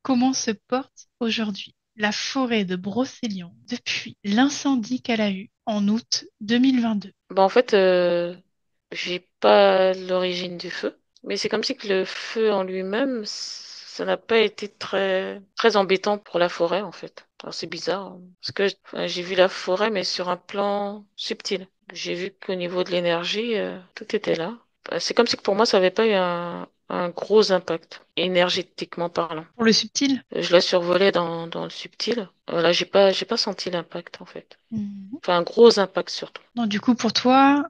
comment se porte aujourd'hui la forêt de Brocéliande depuis l'incendie qu'elle a eu en août 2022? Bah, en fait, j'ai pas l'origine du feu, mais c'est comme si que le feu en lui-même, ça n'a pas été très, très embêtant pour la forêt, en fait. Alors, c'est bizarre, hein. Parce que enfin, j'ai vu la forêt, mais sur un plan subtil. J'ai vu qu'au niveau de l'énergie, tout était là. C'est comme si que pour moi, ça n'avait pas eu un gros impact, énergétiquement parlant. Pour le subtil? Je la survolais dans le subtil. Voilà, j'ai pas senti l'impact, en fait. Mhm. Enfin, un gros impact surtout. Non, du coup, pour toi,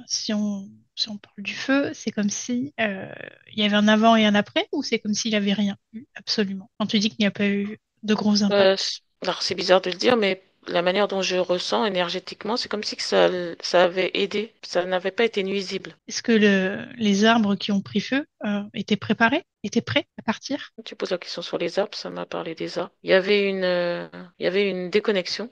si on parle du feu, c'est comme si il y avait un avant et un après, ou c'est comme s'il n'y avait rien eu, absolument. Quand tu dis qu'il n'y a pas eu de gros impacts. Alors, c'est bizarre de le dire, mais la manière dont je ressens énergétiquement, c'est comme si que ça avait aidé. Ça n'avait pas été nuisible. Est-ce que les arbres qui ont pris feu étaient préparés, étaient prêts à partir? Tu poses la question sur les arbres, ça m'a parlé des arbres. Il y avait une déconnexion.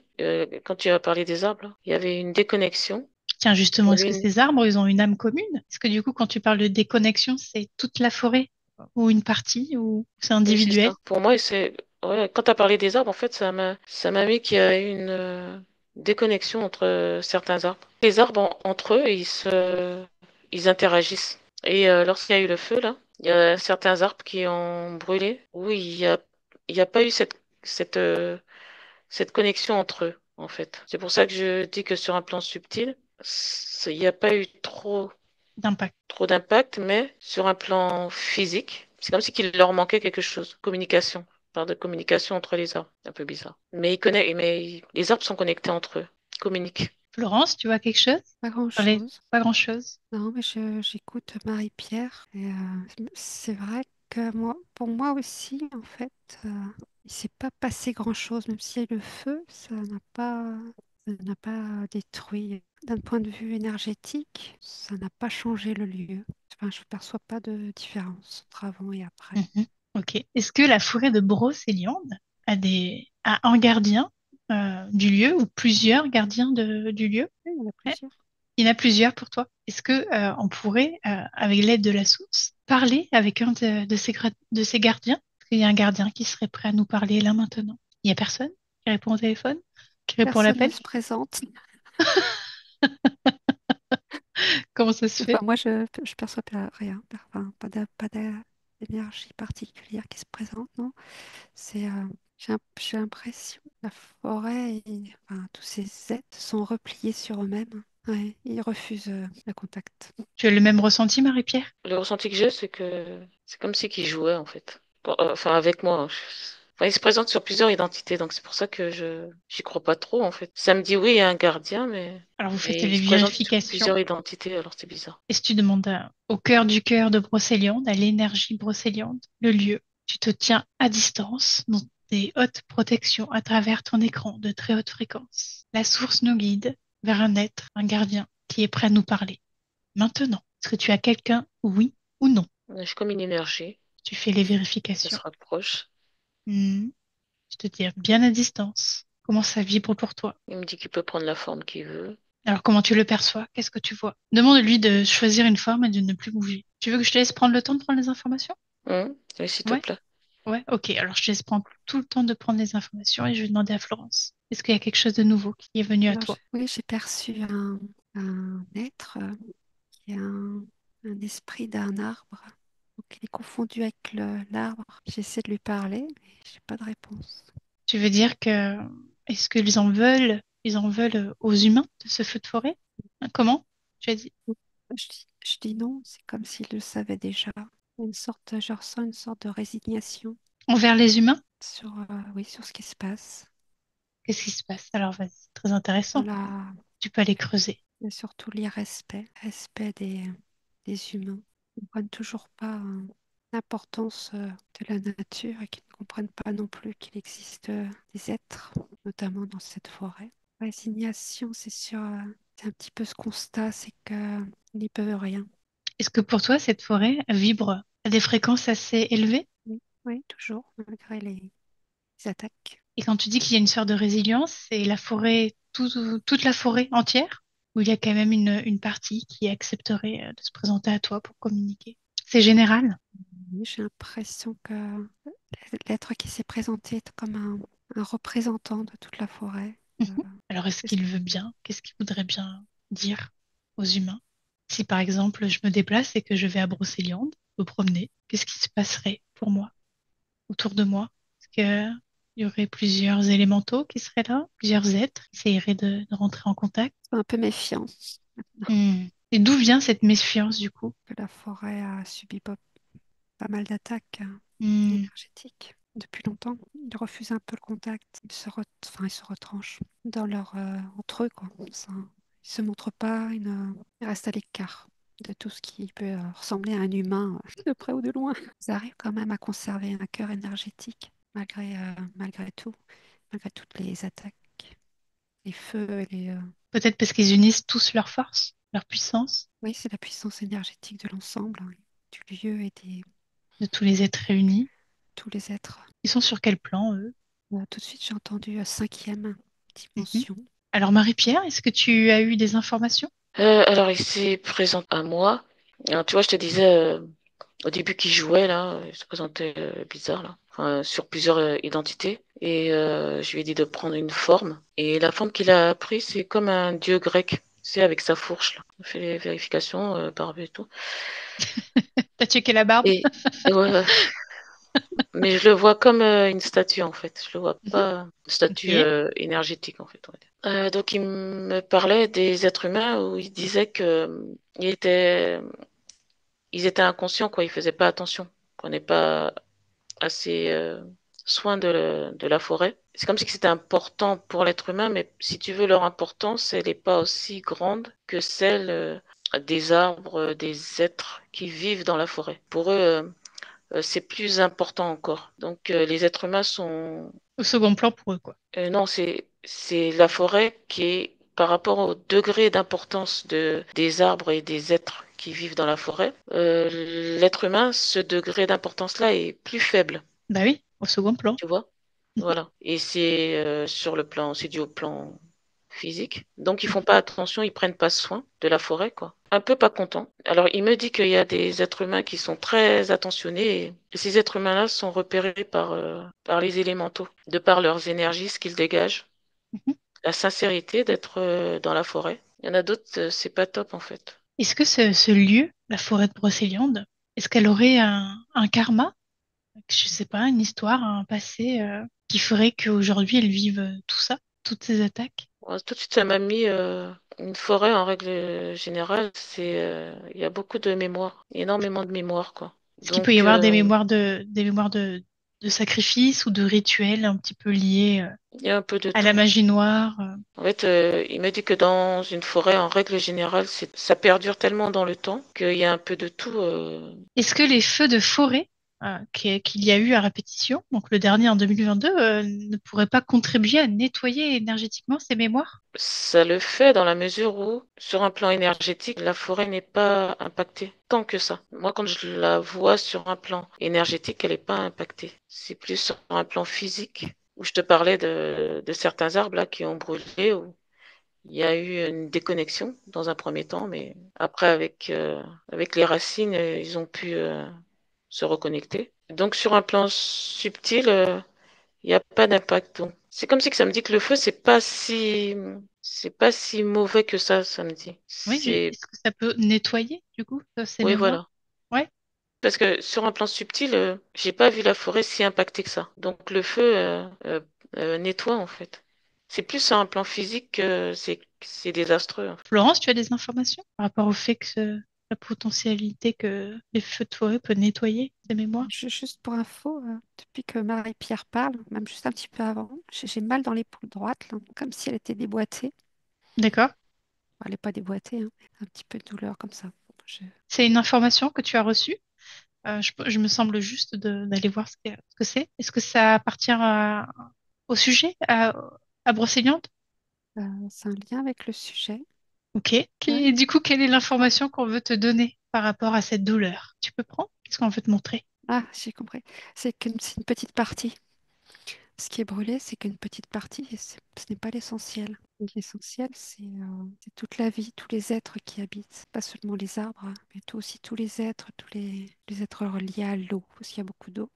Quand tu as parlé des arbres, là, il y avait une déconnexion. Tiens, Il justement, y est-ce avait que une... ces arbres, ils ont une âme commune? Est-ce que du coup, quand tu parles de déconnexion, c'est toute la forêt ou une partie ou c'est Oui, c'est individuel? ça. Pour moi, c'est... Ouais, quand tu as parlé des arbres, en fait, ça m'a mis qu'il y a eu une déconnexion entre certains arbres. Les arbres, entre eux, ils interagissent. Et lorsqu'il y a eu le feu, là, il y a certains arbres qui ont brûlé. Oui, il y a pas eu cette connexion entre eux, en fait. C'est pour ça que je dis que sur un plan subtil, il n'y a pas eu D'impact. trop d'impact, mais sur un plan physique, c'est comme si qu'il leur manquait quelque chose. Communication. On parle de communication entre les arbres. Un peu bizarre. Mais les arbres sont connectés entre eux. Ils communiquent. Florence, tu vois quelque chose? Pas Allez, grand-chose. pas grand-chose. Non, mais j'écoute Marie-Pierre. Et c'est vrai que moi, pour moi aussi, en fait, il s'est pas passé grand-chose. Même s'il y a eu le feu, ça n'a pas détruit. D'un point de vue énergétique, ça n'a pas changé le lieu. Enfin, je ne perçois pas de différence entre avant et après. Mhm. Ok. Est-ce que la forêt de Brocéliande a un gardien du lieu ou plusieurs gardiens du lieu? Oui, il y en a Eh, plusieurs. il y en a plusieurs pour toi. Est-ce que on pourrait, avec l'aide de la source, parler avec un de ces gardiens? Est-ce qu'il y a un gardien qui serait prêt à nous parler là maintenant? Il n'y a personne qui répond au téléphone, qui répond à Personne ne l'appel? se présente. Comment ça se Enfin, fait? moi, je perçois rien. Enfin, d'énergie particulière qui se présente, non? J'ai l'impression que la forêt et enfin, tous ces êtres sont repliés sur eux-mêmes. Ouais, ils refusent le contact. Tu as le même ressenti, Marie-Pierre? Le ressenti que j'ai, c'est que c'est comme si qu'ils jouaient, en fait. Enfin, avec moi. Enfin, ils se présentent sur plusieurs identités, donc c'est pour ça que j'y crois pas trop, en fait. Ça me dit oui, il y a un gardien, mais, Alors, vous faites mais les ils se présentent sur vérifications. plusieurs identités, alors c'est bizarre. Et si tu demandes au cœur de Brocéliande, à l'énergie Brocéliande, le lieu, tu te tiens à distance, dans des hautes protections à travers ton écran de très haute fréquence. La source nous guide vers un être, un gardien, qui est prêt à nous parler. Maintenant, est-ce que tu as quelqu'un, oui ou non? Je suis comme une énergie, Tu fais les ça se vérifications. rapproche. Hmm. Tu te tiens bien à distance. Comment ça vibre pour toi? Il me dit qu'il peut prendre la forme qu'il veut. Alors, comment tu le perçois? Qu'est-ce que tu vois? Demande-lui de choisir une forme et de ne plus bouger. Tu veux que je te laisse prendre le temps de prendre les informations? Oui, s'il te Ouais. plaît. Ouais, ok. Alors, je te laisse prendre tout le temps de prendre les informations et je vais demander à Florence. Est-ce qu'il y a quelque chose de nouveau qui est venu à Alors, toi? oui, j'ai perçu un être qui est un esprit d'un arbre. Donc, il est confondu avec l'arbre. J'essaie de lui parler, mais j'ai pas de réponse. Tu veux dire que est-ce qu'ils ils en veulent aux humains de ce feu de forêt? Hein, comment? Tu as dit Je dis non, c'est comme s'il le savait déjà. Je ressens une sorte de résignation envers les humains? oui, sur ce qui se passe. Qu'est-ce qui se passe? Alors, vas-y, c'est très Sur intéressant. la, Tu peux aller creuser. et surtout respect des humains. Ils ne comprennent toujours pas l'importance de la nature et qu'ils ne comprennent pas non plus qu'il existe des êtres, notamment dans cette forêt. Résignation, c'est un petit peu ce constat, c'est qu'ils n'y peuvent rien. Est-ce que pour toi, cette forêt vibre à des fréquences assez élevées? Oui, oui, toujours, malgré les attaques. Et quand tu dis qu'il y a une sorte de résilience, c'est la forêt, toute la forêt entière, ou il y a quand même une partie qui accepterait de se présenter à toi pour communiquer? C'est général. Oui, j'ai l'impression que L'être qui s'est présenté comme un représentant de toute la forêt. Mhm. Euh, Alors, est-ce Qu'est-ce qu'il veut bien? Qu'est-ce qu'il voudrait bien dire aux humains? Si par exemple, je me déplace et que je vais à Brocéliande, me promener, qu'est-ce qui se passerait pour moi, autour de moi? Est-ce qu'il y aurait plusieurs élémentaux qui seraient là, plusieurs êtres qui essaieraient de rentrer en contact? un peu méfiant Et d'où vient cette méfiance du coup? que la forêt a subi pas mal d'attaques Hmm. énergétiques depuis longtemps. Ils refusent un peu le contact. Enfin, ils se retranchent entre eux, quoi. Ils se montrent pas, ils restent à l'écart de tout ce qui peut ressembler à un humain de près ou de loin. Ils arrivent quand même à conserver un cœur énergétique malgré tout, malgré toutes les attaques, les feux, Peut-être parce qu'ils unissent tous leurs forces, leur puissance, Oui, c'est la puissance énergétique de l'ensemble, hein, du lieu et de tous les êtres réunis. tous les êtres. Ils sont sur quel plan, eux? Tout de suite, j'ai entendu cinquième Mhm. dimension. Alors, Marie-Pierre, est-ce que tu as eu des informations? Alors, il s'est présenté à moi. Alors, tu vois, je te disais au début qu'il jouait, là, il se présentait bizarre, là, enfin, sur plusieurs identités. Et je lui ai dit de prendre une forme. Et la forme qu'il a pris, c'est comme un dieu grec. C'est avec sa fourche, là. On fait les vérifications, barbe et tout. T'as checké la barbe? Et ouais, mais je le vois comme une statue, en fait. Je le vois Mhm. pas une statue Ok. énergétique, en fait, on va dire. Donc, il me parlait des êtres humains où il disait que il était ils étaient inconscients, quoi. Ils faisaient pas attention. Ils prenaient pas assez soin de la forêt. C'est comme si c'était important pour l'être humain, mais si tu veux, leur importance, elle n'est pas aussi grande que celle des arbres, des êtres qui vivent dans la forêt. Pour eux, c'est plus important encore. Donc, les êtres humains sont Au second plan pour eux, quoi. non, c'est la forêt qui est par rapport au degré d'importance des arbres et des êtres qui vivent dans la forêt. L'être humain, ce degré d'importance-là est plus faible, Bah oui, au second plan. tu vois? Mhm. Voilà. Et c'est sur le plan, c'est dû au plan physique. Donc ils Mhm. font pas attention, ils prennent pas soin de la forêt, quoi. Un peu pas content. Alors il me dit qu'il y a des êtres humains qui sont très attentionnés et ces êtres humains-là sont repérés par les élémentaux, de par leurs énergies, ce qu'ils dégagent, Mhm. la sincérité d'être dans la forêt. Il y en a d'autres, c'est pas top en fait. Est-ce que ce lieu, la forêt de Brocéliande, est-ce qu'elle aurait un karma, je sais pas, une histoire, un passé qui ferait qu'aujourd'hui elle vive tout ça, toutes ces attaques? Ouais, tout de suite, ça m'a mis une forêt en règle générale, il y a beaucoup de mémoire, énormément de mémoire, quoi. Est-ce qu'il peut y Donc, avoir des mémoires de sacrifices ou de rituels un petit peu liés il y a un peu de à la tout. magie noire? En fait, il m'a dit que dans une forêt, en règle générale, ça perdure tellement dans le temps qu'il y a un peu de tout. Est-ce que les feux de forêt qu'il y a eu à répétition, donc le dernier en 2022, ne pourraient pas contribuer à nettoyer énergétiquement ces mémoires? Ça le fait dans la mesure où, sur un plan énergétique, la forêt n'est pas impactée tant que ça. Moi, quand je la vois sur un plan énergétique, elle n'est pas impactée. C'est plus sur un plan physique, où je te parlais de certains arbres là qui ont brûlé, où il y a eu une déconnexion dans un premier temps, mais après, avec les racines, ils ont pu se reconnecter. Donc, sur un plan subtil, il n'y a pas d'impact. Donc, c'est comme si que ça me dit que le feu, c'est pas si mauvais que ça me dit. Oui, mais C'est, est-ce que ça peut nettoyer, du coup, ces oui, mémoires? voilà. Ouais. Parce que sur un plan subtil, j'ai pas vu la forêt si impactée que ça. Donc, le feu nettoie, en fait. C'est plus sur un plan physique que c'est désastreux, en fait. Florence, tu as des informations par rapport au fait que la potentialité que les feux de forêt peuvent nettoyer ces mémoires? Juste pour info, depuis que Marie-Pierre parle, même juste un petit peu avant, j'ai mal dans l'épaule droite, là, comme si elle était déboîtée. D'accord. Bon, elle n'est pas déboîtée, hein, un petit peu de douleur comme ça. Je- C'est une information que tu as reçue. Je me semble juste d'aller voir ce que c'est. Est-ce que ça appartient au sujet, à Brocéliande? c'est un lien avec le sujet. Ok. Ouais. Du coup, quelle est l'information qu'on veut te donner par rapport à cette douleur? Tu peux prendre? Qu'est-ce qu'on veut te montrer? Ah, j'ai compris. C'est une petite partie. Ce qui est brûlé, c'est qu'une petite partie, et ce n'est pas l'essentiel. L'essentiel, c'est toute la vie, tous les êtres qui habitent, pas seulement les arbres, hein, mais aussi tous les êtres, les êtres liés à l'eau, parce qu'il y a beaucoup d'eau.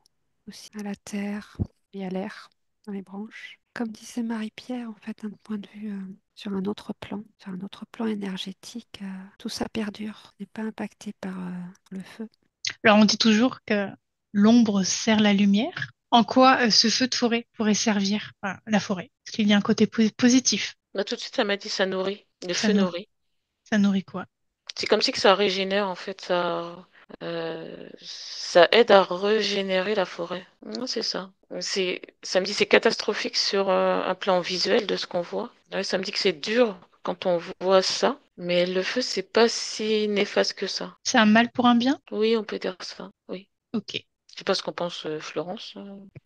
aussi à la terre et à l'air dans les branches. Comme disait Marie-Pierre, en fait, d'un point de vue sur un autre plan énergétique, tout ça perdure, n'est pas impacté par le feu. Alors, on dit toujours que l'ombre sert la lumière. En quoi ce feu de forêt pourrait servir la forêt? Est-ce qu'il y a un côté positif? Là, tout de suite, ça m'a dit ça nourrit. Le Ça feu nourrit. nourrit. Ça nourrit quoi? C'est comme si que ça régénère, en fait. Ça aide à régénérer la forêt. Ouais, c'est ça. Ça me dit c'est catastrophique sur un plan visuel de ce qu'on voit. Ouais, ça me dit que c'est dur quand on voit ça. Mais le feu, c'est pas si néfaste que ça. C'est un mal pour un bien? Oui, on peut dire ça. Oui. Ok. Je sais pas ce qu'en pense Florence.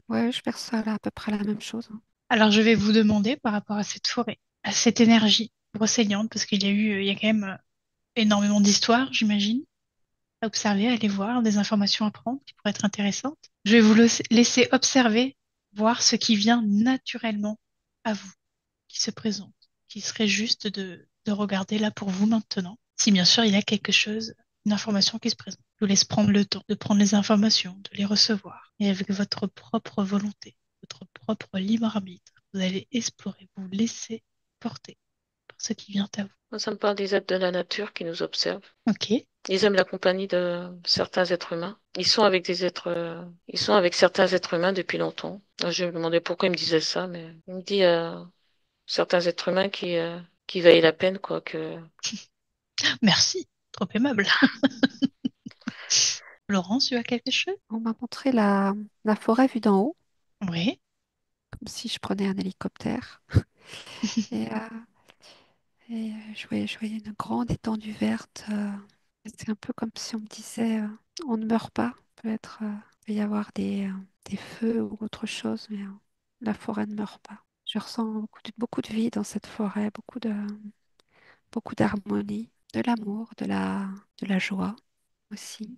Ouais, je perçois là à peu près la même chose, hein. Alors, je vais vous demander par rapport à cette forêt, à cette énergie brocéliande, parce il y a quand même énormément d'histoires, j'imagine, à observer, à aller voir, des informations à prendre qui pourraient être intéressantes. Je vais vous laisser observer, voir ce qui vient naturellement à vous, qui se présente, qui serait juste de regarder là pour vous maintenant. Si bien sûr il y a quelque chose, une information qui se présente. Je vous laisse prendre le temps de prendre les informations, de les recevoir, et avec votre propre volonté, votre propre libre arbitre, vous allez explorer, vous laisser porter par ce qui vient à vous. Moi, ça me parle des êtres de la nature qui nous observent. Ok. Ils aiment la compagnie de certains êtres humains. Ils sont avec certains êtres humains depuis longtemps. Je me demandais pourquoi il me disait ça, mais il me dit certains êtres humains qui valent la peine, quoi, que Merci, trop aimable. Laurence, tu as quelque chose? On m'a montré la forêt vue d'en haut, Oui. comme si je prenais un hélicoptère. Et, je voyais une grande étendue verte. C'est un peu comme si on me disait, on ne meurt pas. Peut-être il peut y avoir des feux ou autre chose, mais la forêt ne meurt pas. Je ressens beaucoup de vie dans cette forêt, beaucoup d'harmonie, de l'amour, de la joie aussi,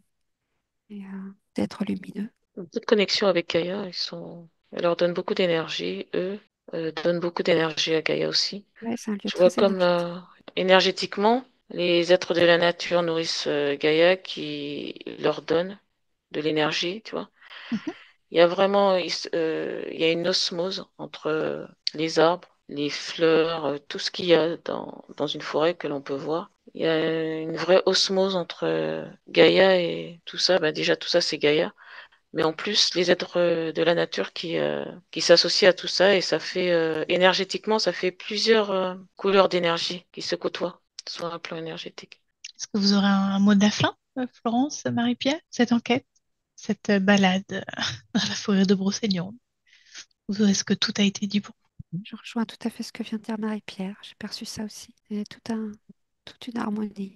et d'être lumineux. beaucoup de connexion avec Gaïa. Elle leur donne beaucoup d'énergie. Eux donnent beaucoup d'énergie à Gaïa aussi. Ouais, c'est un lieu Je vois très comme énergétique. énergétiquement, les êtres de la nature nourrissent Gaïa qui leur donne de l'énergie, tu vois. Mhm. Il y a vraiment, il y a une osmose entre les arbres, les fleurs, tout ce qu'il y a dans une forêt que l'on peut voir. Il y a une vraie osmose entre Gaïa et tout ça. Ben déjà, tout ça, c'est Gaïa. Mais en plus, les êtres de la nature qui s'associent à tout ça et ça fait, énergétiquement, ça fait plusieurs couleurs d'énergie qui se côtoient sur un plan énergétique. Est-ce que vous aurez un mot de la fin, Florence, Marie-Pierre, cette enquête, cette balade dans la forêt de Brocéliande? Ou est-ce que tout a été dit pour vous? Je rejoins tout à fait ce que vient de dire Marie-Pierre. J'ai perçu ça aussi. Il y a toute une harmonie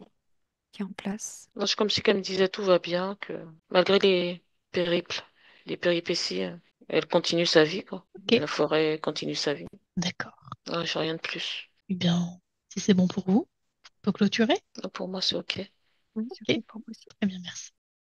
qui est en place. Moi, c'est comme si elle me disait tout va bien, que malgré les périples, les péripéties, elle continue sa vie, quoi. Ok, La forêt continue sa vie. d'accord. Ouais, j'ai rien de plus. Eh bien, si c'est bon pour vous, on peut clôturer? Oui, c'est Ok, OK pour moi aussi. très bien, merci.